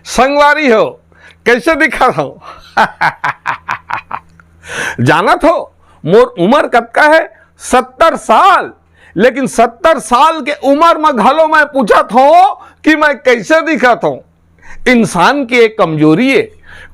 संगवारी हो, कैसे दिखा था जाना थो मोर उम्र कतका है 70 साल, लेकिन 70 साल के उम्र में घलो मैं पूछा था कि मैं कैसे दिखा था। इंसान की एक कमजोरी है,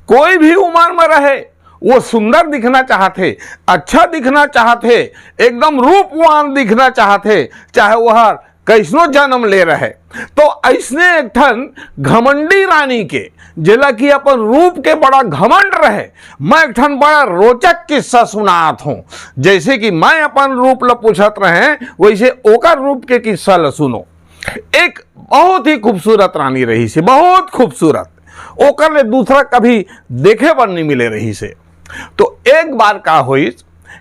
कोई भी उम्र में रहे वो सुंदर दिखना चाहते, अच्छा दिखना चाहते, एकदम रूपवान दिखना चाहते, चाहे वह कैसनो जन्म ले रहे। तो ऐसने एक ठन घमंडी रानी के जिला की अपन रूप के बड़ा घमंड रहे, मैं एक ठन बड़ा रोचक किस्सा सुनात हूं। जैसे कि मैं अपन रूप ल पूछत रहे, वैसे ओकर रूप के किस्सा ल सुनो। एक बहुत ही खूबसूरत रानी रही से, बहुत खूबसूरत, ओकर ले दूसरा कभी देखे पर नहीं मिले रही से। तो एक बार का हुई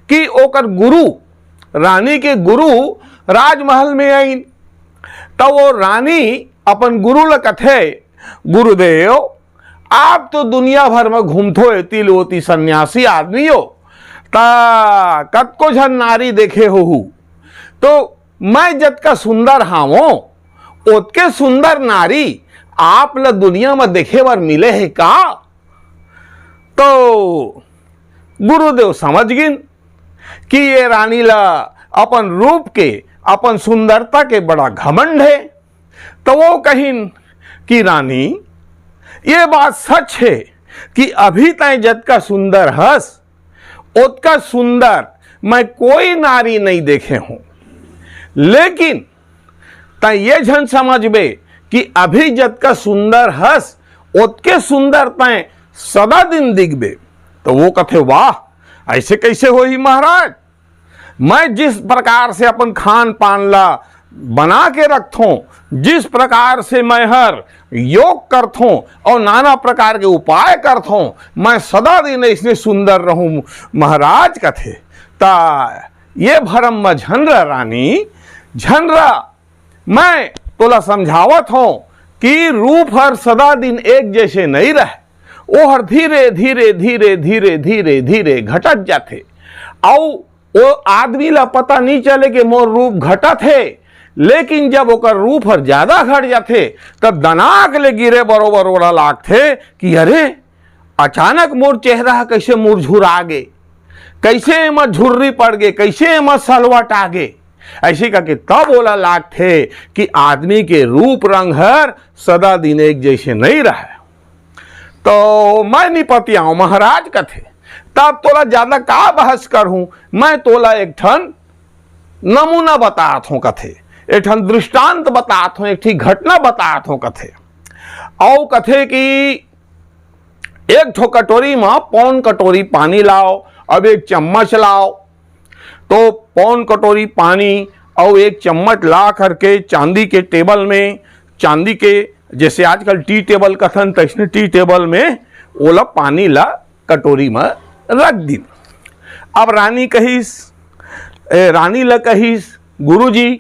कि ओकर गुरु, रानी के गुरु राजमहल में आई। तो वो रानी अपन गुरु ल कथे, गुरुदेव आप तो दुनिया भर में घूमथो एती लोती सन्यासी आदमी हो, ता कतको झन नारी देखे हो, तो मैं जतका सुंदर हावो ओतके सुंदर नारी आप ल दुनिया में देखे बर मिले है का? तो गुरुदेव समझ गिन कि ये रानी ला अपन रूप के, अपन सुंदरता के बड़ा घमंड है। तो वो कहिन कि रानी ये बात सच है कि अभी तय जतका सुंदर हस ओतका सुंदर मैं कोई नारी नहीं देखे हूं, लेकिन तय ये झन समझबे कि अभी जतका सुंदर हस ओतके सुंदर तय सदा दिन दिखबे। तो वो कथे वाह ऐसे कैसे होई महाराज, मैं जिस प्रकार से अपन खान पान ला बना के रखथों, जिस प्रकार से मैं हर योग करथों और नाना प्रकार के उपाय करथों, मैं सदा दिन इसने सुंदर रहूं महाराज कथे। ता ये भरम में झनरा रानी झनरा, मैं तोला समझावत हूं कि रूप हर सदा दिन एक जैसे नहीं रहे, वो हर धीरे धीरे धीरे धीरे धीरे धीरे घटत जाते। और वो आदमी ला पता नहीं चले कि मोर रूप घटत है, लेकिन जब ओकर रूप हर ज्यादा घट जाते तब दनाक ले गिरे बरोबर ओला लागते कि अरे अचानक मोर चेहरा कैसे मुरझुरा गे, कैसे एमा झुर्री पड़ गे, कैसे एमा सलवट आ गे। ऐसे करके तब बोला लागते कि आदमी के रूप रंग हर सदा दिन एक जैसे नहीं रहे। तो मैं नहीं पतियाऊं महाराज कथे, तब तोला ज्यादा का बहस करूं, मैं तोला एक ठन नमूना बतात हूं कथे, एक ठन दृष्टांत बतात हूं, एक ठीक घटना बतात हूं कथे। और कथे कि एक ठो कटोरी में पौन कटोरी पानी लाओ, अब एक चम्मच लाओ। तो पौन कटोरी पानी और एक चम्मच ला करके चांदी के टेबल में, चांदी के जैसे आजकल टी टेबल कथन तैसने टी टेबल में ओला पानी ला कटोरी में रख दी। अब रानी कहिस, रानी ला कहिस गुरुजी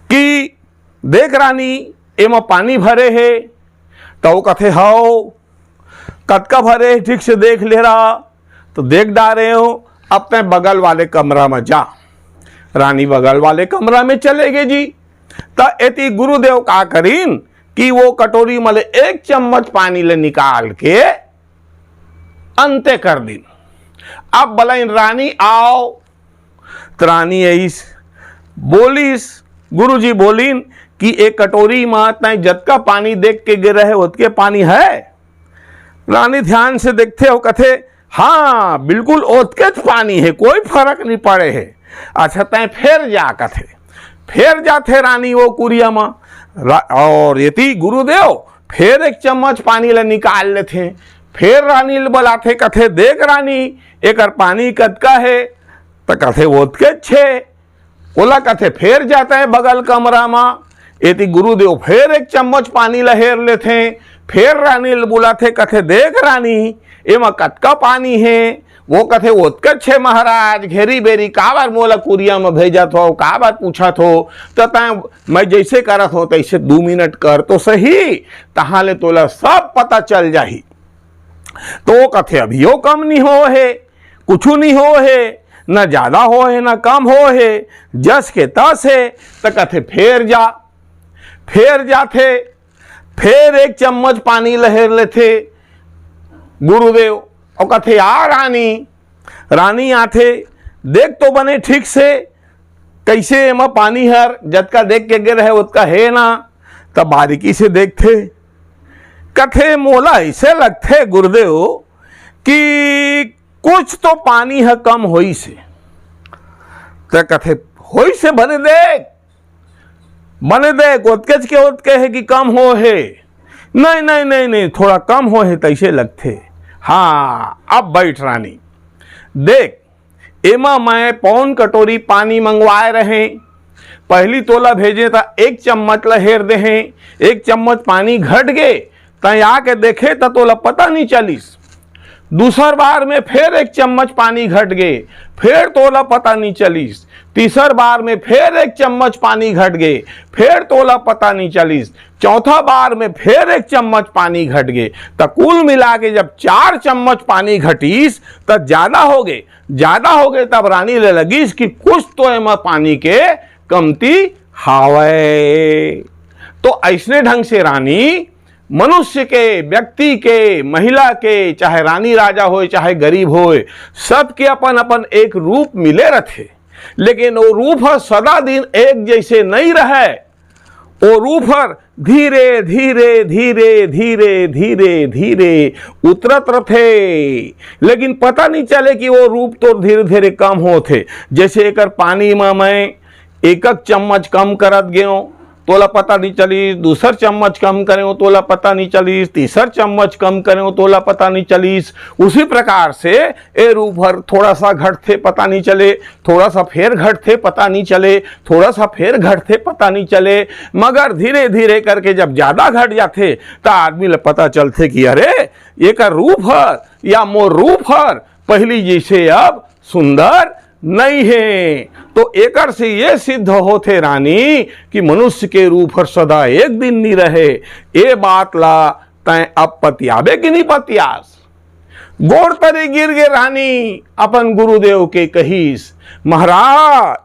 कि देख रानी एमा पानी भरे है। तो कथे हाओ कतका भरे ठीक से देख ले रहा, तो देख डारे हो, अब तय बगल वाले कमरा में जा। रानी बगल वाले कमरा में चले गए जी। तो एती गुरुदेव का करीन कि वो कटोरी में एक चम्मच पानी ले निकाल के अंते कर दी। अब बोला रानी आओ, तो रानी ऐस बोलिस, गुरुजी बोलीन कि एक कटोरी में तय जतका पानी देख के गिरे है उतके पानी है। रानी ध्यान से देखते हो, कथे हाँ बिल्कुल ओतके पानी है, कोई फर्क नहीं पड़े है। अच्छा तय फिर जा कथे, फिर जाते रानी वो कुरिया में, और यति गुरुदेव फिर एक चम्मच पानी ले निकाल लेते। फिर रानी बोलाते, कथे देख रानी एकर पानी कतका है, तो कथे ओतके छे। ओला कथे फिर जाता है बगल कमरा में, यति गुरुदेव फिर एक चम्मच पानी लहेर लेते। फिर रानी बुलाते, कथे देख रानी एमा कतका पानी है, वो कथे ओतके छे महाराज, घेरी बेरी का बार मोला कुरिया में भेजत हो, का बार पूछत हो। तो तय मैं जैसे करत हो तैसे 2 मिनट कर तो सही, तहाँ ले तोला सब पता चल जाही। तो कथे अभियो कम नहीं हो है, कुछ नहीं हो है, न ज्यादा हो है न कम हो है, जस के तस है। तो कथे फिर जा, फिर जाते। फिर एक चम्मच पानी लहेर लेथे गुरुदेव और कथे आ रानी। रानी आथे, देख तो बने ठीक से कैसे एमा पानी हर जतका देख के गिर है उतका है ना। तब बारीकी से देखथे, कथे मोला ऐसे लगथे गुरुदेव कि कुछ तो पानी है कम होई से। तो कथे होई से बने देख उतकेच के उतके है कि कम हो है। नहीं नहीं नहीं नहीं, थोड़ा कम हो है तैसे लगथे। हाँ अब बैठ रानी, देख एमा मैं पौन कटोरी पानी मंगवाए रहे। पहली तोला भेजे था 1 चम्मच लहेर दे हैं, 1 चम्मच पानी घट गए तय आके देखे तो तोला पता नहीं चलिस। दूसर बार में फिर 1 चम्मच पानी घट गए, फिर तोला पता नहीं चलिस। तीसर बार में फिर 1 चम्मच पानी घट गए, फिर तोला पता नहीं चलिस। चौथा बार में फिर 1 चम्मच पानी घट गए। तो कुल मिला के जब 4 चम्मच पानी घटीस तब ज्यादा हो गए तब रानी ले लगिस कि कुछ तो एमा पानी के कमती हावे। तो ऐसने ढंग से रानी मनुष्य के, व्यक्ति के, महिला के, चाहे रानी राजा होए चाहे गरीब होए, सबके अपन अपन एक रूप मिले रहते। लेकिन वो रूप सदा दिन एक जैसे नहीं रहे। वो रूप धीरे धीरे धीरे धीरे धीरे धीरे उतरत रथे। लेकिन पता नहीं चले कि वो रूप तो धीरे धीरे कम होते। जैसे एक पानी में मैं 1 चम्मच कम करत गयो तोला पता नहीं चली, दूसर चम्मच कम करें तोला पता नहीं चलीस, तीसर चम्मच कम करें तोला पता नहीं चलीस। उसी प्रकार से ए रूप भर थोड़ा सा घटते पता नहीं चले, थोड़ा सा फिर घटते पता नहीं चले, थोड़ा सा फिर घटते पता नहीं चले। मगर धीरे धीरे करके जब ज्यादा घट जाते तो आदमी ले पता चलते कि अरे एक रूप हर या मोर रूप हर पहली जैसे अब सुंदर नहीं है। तो एकर से ये सिद्ध होते रानी कि मनुष्य के रूप हर सदा एक दिन नहीं रहे। ए बात ला तय अब पतियाबे कि नहीं पतियास। गोड़ तरे गिर गे रानी अपन गुरुदेव के कहीस, महाराज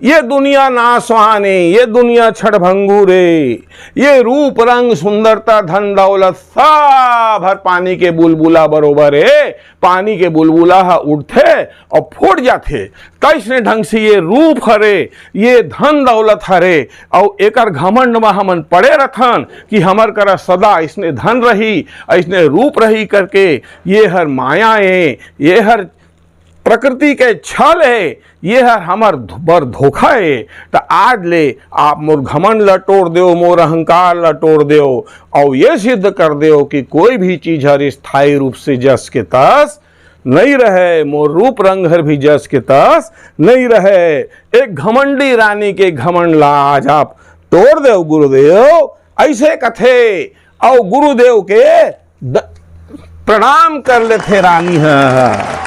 ये दुनिया ना सुहाने, ये दुनिया क्षणभंगुर रे। ये रूप रंग सुंदरता धन दौलत सब हर पानी के बुलबुला बरोबर है। पानी के बुलबुला उठते और फूट जाते। कैसने ढंग से ये रूप हरे, ये धन दौलत हरे और एकर घमंड में हमन पड़े रथन कि हमर करा सदा इसने धन रही, इसने रूप रही करके। ये हर माया है, ये हर प्रकृति के छल है, ये है हमार बर धोखा है। तो आज ले आप मोर घमंड लटोड़ दो, मोर अहंकार लटोड़ दो और ये सिद्ध कर दो कि कोई भी चीज हर स्थायी रूप से जस के तस नहीं रहे। मोर रूप रंग हर भी जस के तस नहीं रहे। एक घमंडी रानी के घमंड ला आज आप तोड़ दो गुरुदेव, ऐसे कथे और गुरुदेव के प्रणाम कर लेते रानी है।